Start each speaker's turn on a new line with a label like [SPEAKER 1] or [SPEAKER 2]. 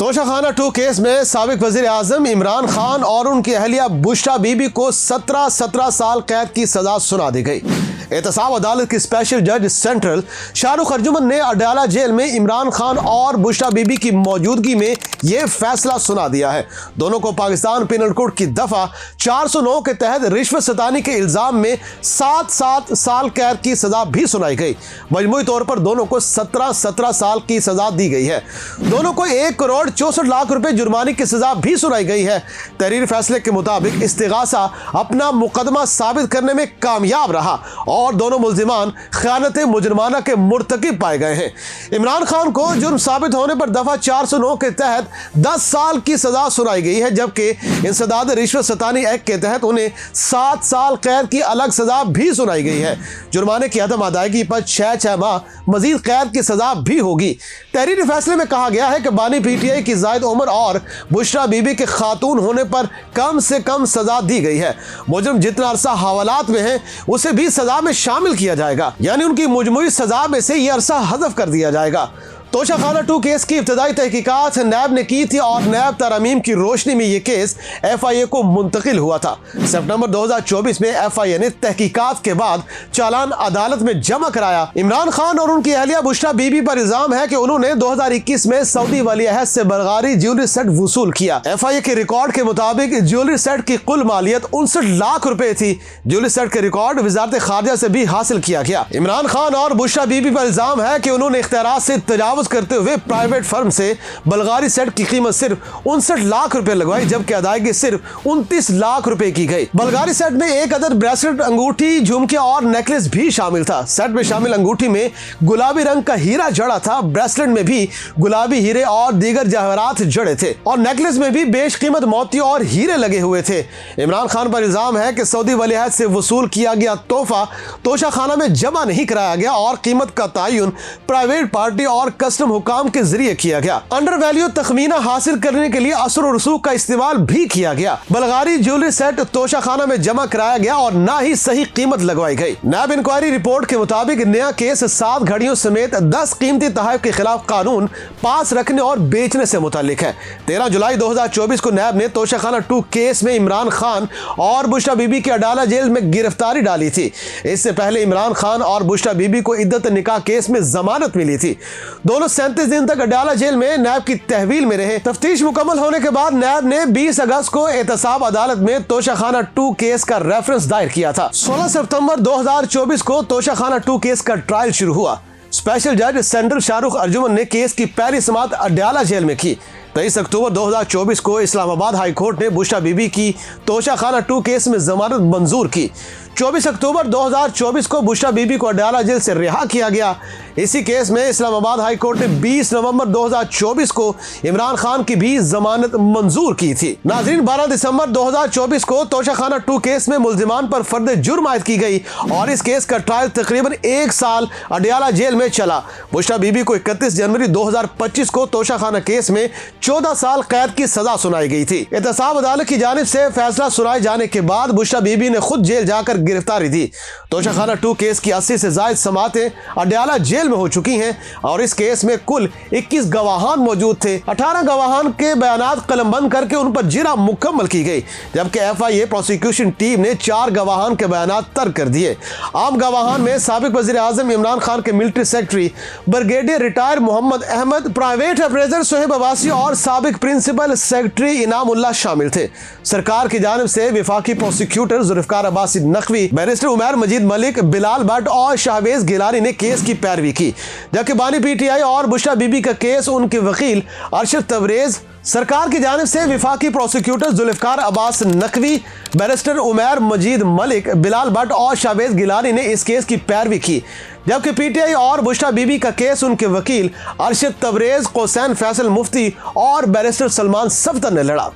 [SPEAKER 1] Toshakhana 2 case में साबिक वजीर आजम इमरान खान और उनकी अहलिया बुशरा बीबी को 17 साल कैद की सजा सुना दी गई। एहतसाब अदालत की स्पेशल जज सेंट्रल शाहरुख अर्जुमन ने अडयाला जेल में इमरान खान और बुशरा बीबी की मौजूदगी में यह फैसला सुना दिया है। दोनों को पाकिस्तान पिनल कोड की दफा 409 के तहत रिश्वत सतानी के इल्जाम में 7 साल कैद की सजा भी सुनाई गई। मजमूई तौर पर दोनों को 17 साल की सजा दी गई है। दोनों को 1 करोड़ 64 लाख रुपए जुर्माने की सजा भी सुनाई गई है। तहरीर फैसले के मुताबिक इस्तिगासा अपना मुकदमा साबित करने में कामयाब रहा और दोनों मुल्जिमान खयानत मुजरमाना के मुर्तकिब पाए गए हैं। इमरान खान को जुर्म साबित होने पर दफा 409 के तहत 10 साल की सजा सुनाई गई है, जबकि इंसदाद रिश्वत सतानी एक्ट के तहत उन्हें 7 साल कैद की अलग सजा भी सुनाई गई है। जुर्माने की अदम अदायगी पर 6 माह मजीद कैद की सजा भी होगी। तहरीर फैसले में कहा गया है कि बानी पीटीआई की जायद उम्र और बुशरा बीबी के खातून होने पर कम से कम सजा दी गई है। मुजरिम जितना अरसा हवालात में है उसे भी सजा में शामिल किया जाएगा, यानी उनकी मुजमुई सजा में से यह अरसा हज़फ कर दिया जाएगा। तोशाखाना 2 केस की इब्तदाई तहकीकात नैब ने की थी और नैब तरमीम की रोशनी में यह केस FIA को मुंतकिल हुआ था। सितंबर 2024 में FIA ने तहकीकात के बाद चालान अदालत में जमा कराया। इमरान खान और उनकी अहलिया बुशरा बीबी पर इल्जाम है कि उन्होंने 2021 में सऊदी वलीअहद से बल्गारी ज्वेलरी सेट वसूल किया। FIA के रिकॉर्ड के मुताबिक ज्वेलरी सेट की कुल मालियत 59 लाख रुपए थी। ज्वेलरी सेट के रिकॉर्ड वजारत खारजा से भी हासिल किया गया। इमरान खान और बुशरा बीबी पर इल्जाम है कि उन्होंने इख्तियारात से तजावुज करते हुए प्राइवेट फर्म से बल्गारी सेट की कीमत सिर्फ 59 लाख रुपए लगवाई, जबकि अदायगी सिर्फ 29 लाख रुपए की गई। बल्गारी सेट में एक अदद ब्रेसलेट, अंगूठी, झुमके और नेकलेस भी शामिल था। सेट में शामिल अंगूठी में गुलाबी रंग का हीरा जड़ा था। ब्रेसलेट में भी गुलाबी हीरे और दीगर जवाहरात जड़े थे और नेकलेस में भी बेशकीमत मोती और हीरे लगे हुए थे। इमरान खान पर इल्जाम है कि सऊदी वलीअहद से वसूल किया गया तोहफा तोशाखाना में जमा नहीं कराया गया और कीमत का तयन प्राइवेट पार्टी और कस्टम हुकाम के जरिए किया गया। अंडर वैल्यू तखमीना हासिल करने के लिए असर और रसूख का इस्तेमाल भी किया गया। बल्गारी ज्वेलरी सेट तोशाखाना में जमा कराया गया और ना ही सही कीमत लगवाई गई। नैब इंक्वायरी रिपोर्ट के मुताबिक नया केस 7 घड़ियों समेत 10 कीमती तोहफे के खिलाफ कानून पास रखने और बेचने से मुतालिक है। 13 जुलाई 2024 को नैब ने तोशाखाना 2 केस में इमरान खान और बुशरा बीबी की अडयाला जेल में गिरफ्तारी डाली थी। इससे पहले इमरान खान और बुशरा बीबी को इद्दत निकाह केस में जमानत मिली थी। दोनों 37 दिन तक अडयाला जेल में नैब की तहवील में रहे। तफ्तीश मुकम्मल होने के बाद नैब ने 20 अगस्त को एहतसाब अदालत में तोशाखाना 2 केस का रेफरेंस दायर किया था। 16 सितंबर 2024 को तोशाखाना 2 केस का ट्रायल शुरू हुआ। स्पेशल जज सेंट्रल शाहरुख अर्जुमन ने केस की पहली समाअत अडयाला जेल में की। 23 अक्टूबर 2024 को इस्लामाबाद हाई कोर्ट ने बुशरा बीबी की तोशाखाना 2 केस में जमानत मंजूर की। 24 अक्टूबर 2024 को बुशरा बीबी को अडयाला जेल से रिहा किया गया। इसी केस में इस्लामाबाद हाई कोर्ट ने 20 नवंबर 2024 को इमरान खान की भी जमानत मंजूर की थी। नाज़रीन, 12 दिसंबर 2024 को तोशाखाना 2 केस में मुल्जिमान पर फर्द जुर्म आयद की गई और इस केस का ट्रायल तकरीबन 1 साल अडयाला जेल में चला। बुशरा बीबी को 31 जनवरी 2025 को तोशाखाना केस में 14 साल कैद की सजा सुनाई गई थी। एहतसाब अदालत की जानिब से फैसला सुनाए जाने के बाद बुशरा बीबी ने खुद जेल जाकर गिरफ्तारी दी। तोशाखाना 2 केस की 80 से ज्यादा समातें अडयाला जेल में हो चुकी हैं और इस केस में कुल 21 गवाहान मौजूद थे। 18 गवाहान के बयानात कलमबंद करके उन पर जिरा मुकम्मल की गई, जबकि FIA प्रोसिक्यूशन टीम ने 4 गवाहान के बयानात तर्क कर दिए। आम गवाहान में साबिक वजीर आजम इमरान खान के military secretary brigadier retired Mohammad Ahmed, private appraiser Sohaib Abbasi और साबिक प्रिंसिपल सेक्रेटरी इनामुल्लाह शामिल थे। सरकार की जानिब से वफाकी प्रोसिक्यूटर जुल्फकार अब्बासी नकवी, बैरिस्टर उमर मजीद मलिक, बिलाल भट्ट और शाहवेज गिलानी ने केस की पैरवी की, जबकि बानी पीटीआई और बुशरा बीबी का केस उनके वकील अरशद तबरेज, सरकार की जानिब से वफाकी प्रोसिक्यूटर जुल्फकार अब्बास नकवी, बैरिस्टर उमर मजीद मलिक, बिलाल भट्ट और शाहवेज गिलानी ने इस केस की पैरवी की, जबकि पीटीआई और बुशरा बीबी का केस उनके वकील अरशद तबरेज, हुसैन फैसल मुफ्ती और बैरिस्टर सलमान सफ्तर ने लड़ा।